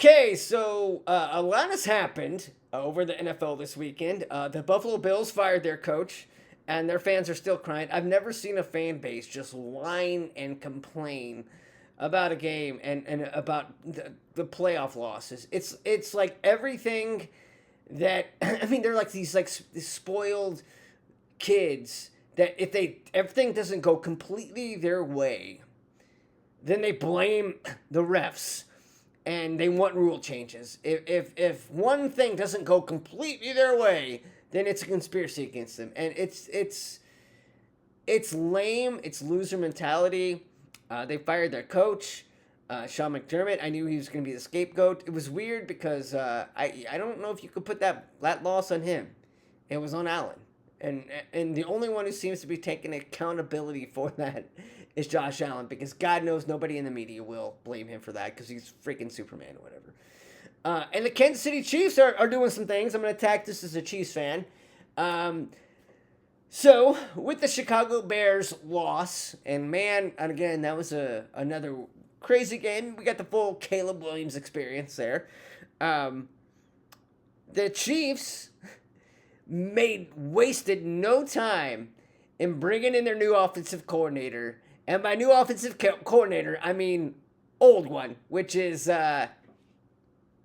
Okay, so a lot has happened over the NFL this weekend. The Buffalo Bills fired their coach, and their fans are still crying. I've never seen a fan base just whine and complain about a game and about the playoff losses. It's like everything that I mean, they're like these spoiled kids that if everything doesn't go completely their way, then they blame the refs and they want rule changes. If one thing doesn't go completely their way, then it's a conspiracy against them, and it's lame. It's loser mentality. They fired their coach, Sean McDermott. I knew he was going to be the scapegoat. It was weird because I don't know if you could put that loss on him. It was on Allen. And the only one who seems to be taking accountability for that is Josh Allen, because God knows nobody in the media will blame him for that because he's freaking Superman or whatever. And the Kansas City Chiefs are doing some things. I'm going to attack this as a Chiefs fan. So, with the Chicago Bears loss, and man, and again, that was another crazy game. We got the full Caleb Williams experience there. The Chiefs wasted no time in bringing in their new offensive coordinator. And by new offensive coordinator, I mean old one, which is Eric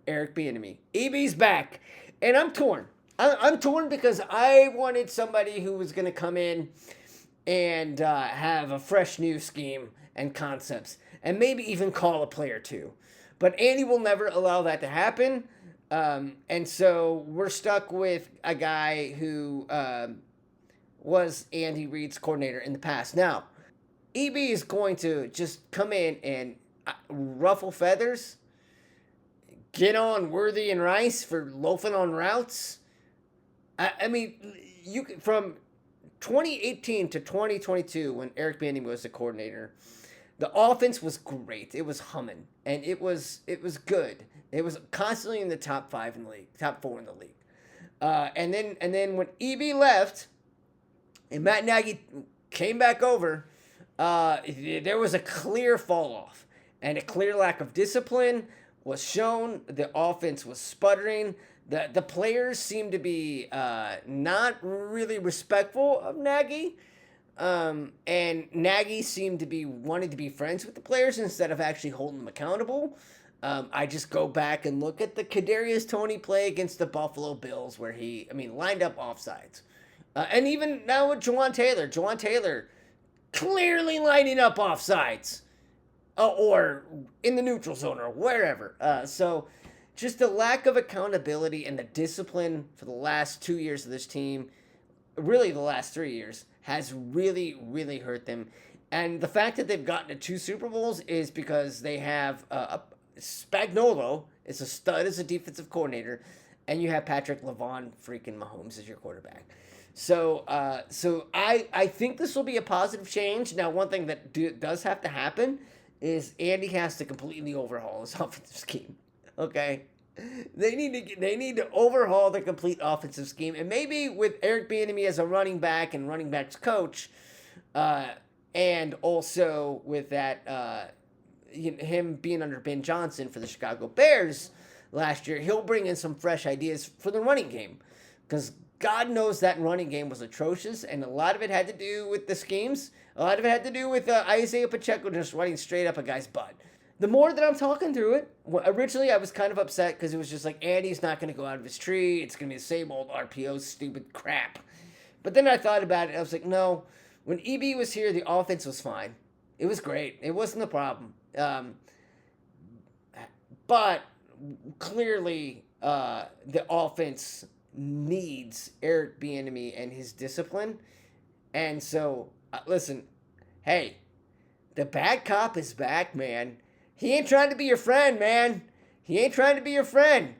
Bieniemy. EB's back. And I'm torn. I'm torn because I wanted somebody who was going to come in and have a fresh new scheme and concepts. And maybe even call a play or two. But Andy will never allow that to happen. And so we're stuck with a guy who was Andy Reid's coordinator in the past. Now, EB is going to just come in and ruffle feathers, get on Worthy and Rice for loafing on routes. I mean, from 2018 to 2022, when Eric Bieniemy was the coordinator, the offense was great. It was humming, and it was good. It was constantly in the top 5 in the league, top 4 in the league. And then when EB left, and Matt Nagy came back over, there was a clear fall off, and a clear lack of discipline was shown. The offense was sputtering. The players seemed to be not really respectful of Nagy. And Nagy seemed to be wanting to be friends with the players instead of actually holding them accountable. I just go back and look at the Kadarius Toney play against the Buffalo Bills where he lined up offsides. And even now with Jawan Taylor clearly lining up offsides. Or in the neutral zone or wherever. So just the lack of accountability and the discipline for the last 2 years of this team, really the last 3 years, has really, really hurt them. And the fact that they've gotten to 2 Super Bowls is because they have Spagnuolo is a stud as a defensive coordinator, and you have Patrick LeVon freaking Mahomes as your quarterback. So I think this will be a positive change. Now, one thing that does have to happen is Andy has to completely overhaul his offensive scheme. Okay? They need to overhaul the complete offensive scheme, and maybe with Eric Bieniemy as a running back and running backs coach, and also with that him being under Ben Johnson for the Chicago Bears last year, he'll bring in some fresh ideas for the running game, because God knows that running game was atrocious, and a lot of it had to do with the schemes. A lot of it had to do with Isaiah Pacheco just running straight up a guy's butt. The more that I'm talking through it, originally I was kind of upset because it was just like, Andy's not going to go out of his tree. It's going to be the same old RPO stupid crap. But then I thought about it. I was like, no, when EB was here, the offense was fine. It was great. It wasn't the problem. But clearly the offense needs Eric Bieniemy and his discipline. And so, listen, hey, the bad cop is back, man. He ain't trying to be your friend, man. He ain't trying to be your friend.